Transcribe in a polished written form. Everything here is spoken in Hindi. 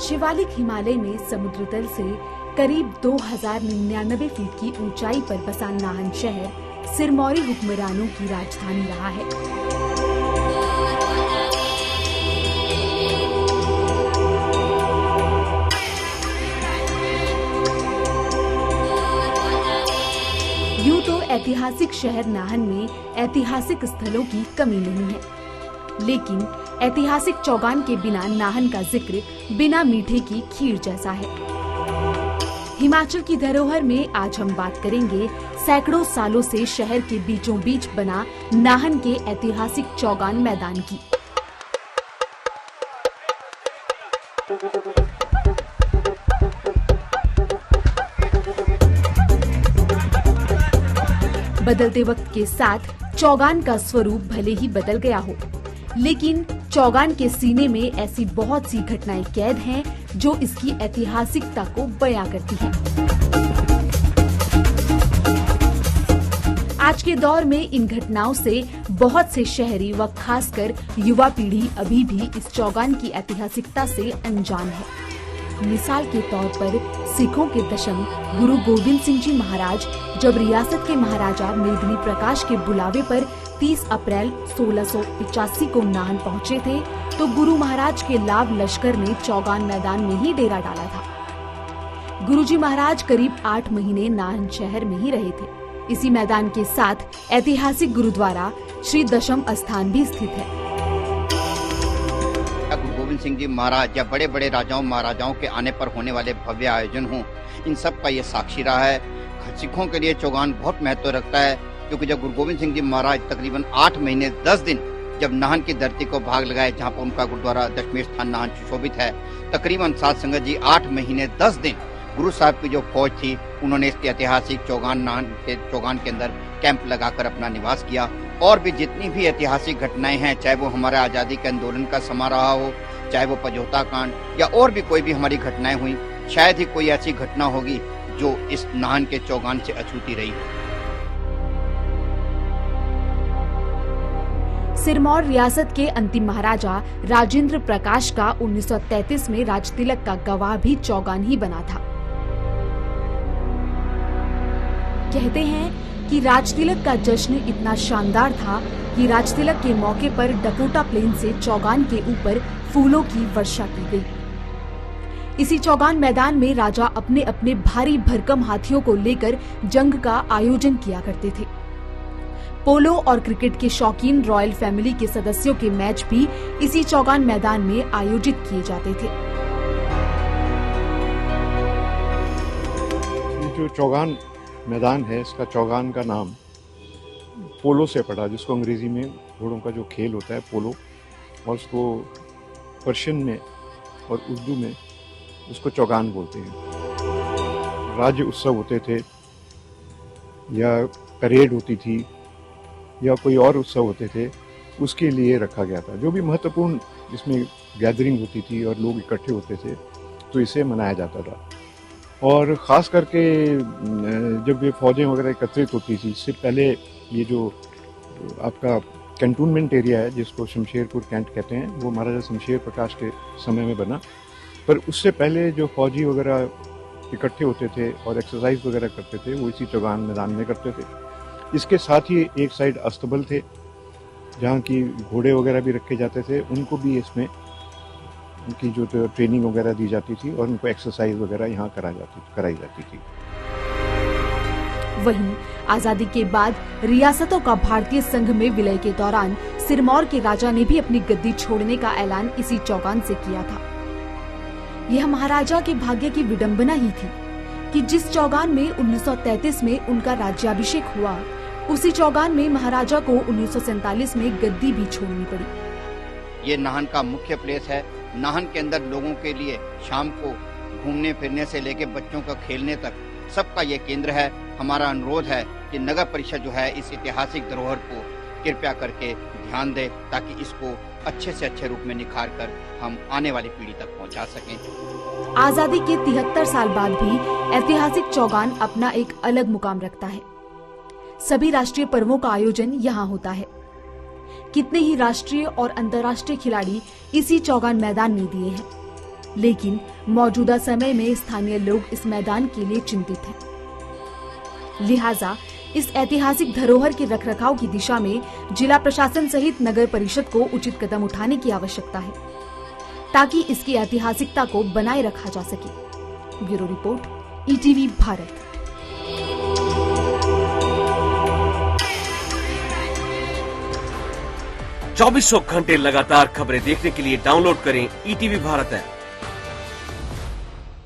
शिवालिक हिमालय में समुद्र तल से करीब 2099 फीट की ऊंचाई पर बसा नाहन शहर सिरमौरी हुक्मरानों की राजधानी रहा है। यूं तो ऐतिहासिक शहर नाहन में ऐतिहासिक स्थलों की कमी नहीं है, लेकिन ऐतिहासिक चौगान के बिना नाहन का जिक्र बिना मीठे की खीर जैसा है। हिमाचल की धरोहर में आज हम बात करेंगे सैकड़ों सालों से शहर के बीचों बीच बना नाहन के ऐतिहासिक चौगान मैदान की। बदलते वक्त के साथ चौगान का स्वरूप भले ही बदल गया हो, लेकिन चौगान के सीने में ऐसी बहुत सी घटनाएं कैद हैं जो इसकी ऐतिहासिकता को बयां करती हैं। आज के दौर में इन घटनाओं से बहुत से शहरी व खासकर युवा पीढ़ी अभी भी इस चौगान की ऐतिहासिकता से अनजान है। मिसाल के तौर पर सिखों के दशम गुरु गोविंद सिंह जी महाराज जब रियासत के महाराजा मेदिनी प्रकाश के बुलावे पर 30 अप्रैल 1685 को नाहन पहुंचे थे, तो गुरु महाराज के लाभ लश्कर ने चौगान मैदान में ही डेरा डाला था। गुरुजी महाराज करीब 8 महीने नाहन शहर में ही रहे थे। इसी मैदान के साथ ऐतिहासिक गुरुद्वारा श्री दशम स्थान भी स्थित है। गुरु गोविंद सिंह जी महाराज या बड़े बड़े राजाओं महाराजाओं के आने पर होने वाले भव्य आयोजन हों, इन सब का ये साक्षी रहा है। सिखों के लिए चौगान बहुत महत्व रखता है, क्योंकि जब गुरु गोविंद सिंह जी महाराज तकरीबन 8 महीने 10 दिन जब नाहन की धरती को भाग लगाए, जहां पर उनका गुरुद्वारा दशमेश स्थान नाहन सुशोभित है, तकरीबन साध संगत जी 8 महीने 10 दिन गुरु साहब की जो फौज थी, उन्होंने इसके ऐतिहासिक चौगान नाहन के चौगान के अंदर कैंप लगाकर अपना निवास किया। और भी जितनी भी ऐतिहासिक घटनाएं हैं, चाहे वो हमारे आजादी के आंदोलन का समा रहा हो, चाहे वो पजौता कांड या और भी कोई भी हमारी घटनाएं हुई, शायद ही कोई ऐसी घटना होगी जो इस नाहन के चौगान से अछूती रही। सिरमौर रियासत के अंतिम महाराजा राजेंद्र प्रकाश का 1933 में राजतिलक का गवाह भी चौगान ही बना था। कहते हैं कि राजतिलक का जश्न इतना शानदार था कि राजतिलक के मौके पर डकोटा प्लेन से चौगान के ऊपर फूलों की वर्षा की गई। इसी चौगान मैदान में राजा अपने अपने भारी भरकम हाथियों को लेकर जंग का आयोजन किया करते थे। पोलो और क्रिकेट के शौकीन रॉयल फैमिली के सदस्यों के मैच भी इसी चौगान मैदान में आयोजित किए जाते थे। जो चौगान मैदान है, इसका चौगान का नाम पोलो से पड़ा, जिसको अंग्रेजी में घोड़ों का जो खेल होता है पोलो, और उसको पर्शियन में और उर्दू में उसको चौगान बोलते हैं। राज्य उत्सव होते थे या परेड होती थी या कोई और उत्सव होते थे, उसके लिए रखा गया था। जो भी महत्वपूर्ण इसमें गैदरिंग होती थी और लोग इकट्ठे होते थे, तो इसे मनाया जाता था। और ख़ास करके जब ये फौजें वगैरह एकत्रित होती थी, इससे पहले ये जो आपका कैंटोनमेंट एरिया है, जिसको शमशेरपुर कैंट कहते हैं, वो महाराजा शमशेर प्रकाश के समय में बना। पर उससे पहले जो फौजी वगैरह इकट्ठे होते थे और एक्सरसाइज वगैरह करते थे, वो इसी चौगान मैदान में करते थे। इसके साथ ही एक साइड अस्तबल थे, जहाँ की घोड़े वगैरह भी रखे जाते थे, उनको भी इसमें उनकी जो ट्रेनिंग वगैरह दी जाती थी और उनको एक्सरसाइज वगैरह यहाँ कराई जाती थी। वहीं आजादी के बाद रियासतों का भारतीय संघ में विलय के दौरान सिरमौर के राजा ने भी अपनी गद्दी छोड़ने का ऐलान इसी चौगान से किया था। यह महाराजा के भाग्य की विडंबना ही थी कि जिस चौगान में 1933 में उनका राज्याभिषेक हुआ, उसी चौगान में महाराजा को 1947 में गद्दी भी छोड़नी पड़ी। ये नाहन का मुख्य प्लेस है। नाहन के अंदर लोगों के लिए शाम को घूमने फिरने से लेके बच्चों का खेलने तक सबका ये केंद्र है। हमारा अनुरोध है कि नगर परिषद जो है इस ऐतिहासिक धरोहर को कृपया करके ध्यान दे, ताकि इसको अच्छे से अच्छे रूप में निखार कर हम आने वाली पीढ़ी तक पहुंचा सकें। आजादी के 73 साल बाद भी ऐतिहासिक चौगान अपना एक अलग मुकाम रखता है। सभी राष्ट्रीय पर्वों का आयोजन यहाँ होता है। कितने ही राष्ट्रीय और अंतर्राष्ट्रीय खिलाड़ी इसी चौगान मैदान में दिए हैं। लेकिन मौजूदा समय में स्थानीय लोग इस मैदान के लिए चिंतित हैं। लिहाजा इस ऐतिहासिक धरोहर के रखरखाव की दिशा में जिला प्रशासन सहित नगर परिषद को उचित कदम उठाने की आवश्यकता है, ताकि इसकी ऐतिहासिकता को बनाए रखा जा सके। Bureau report, ETV Bharat. चौबीसों घंटे लगातार खबरें देखने के लिए डाउनलोड करें ईटीवी भारत ऐप।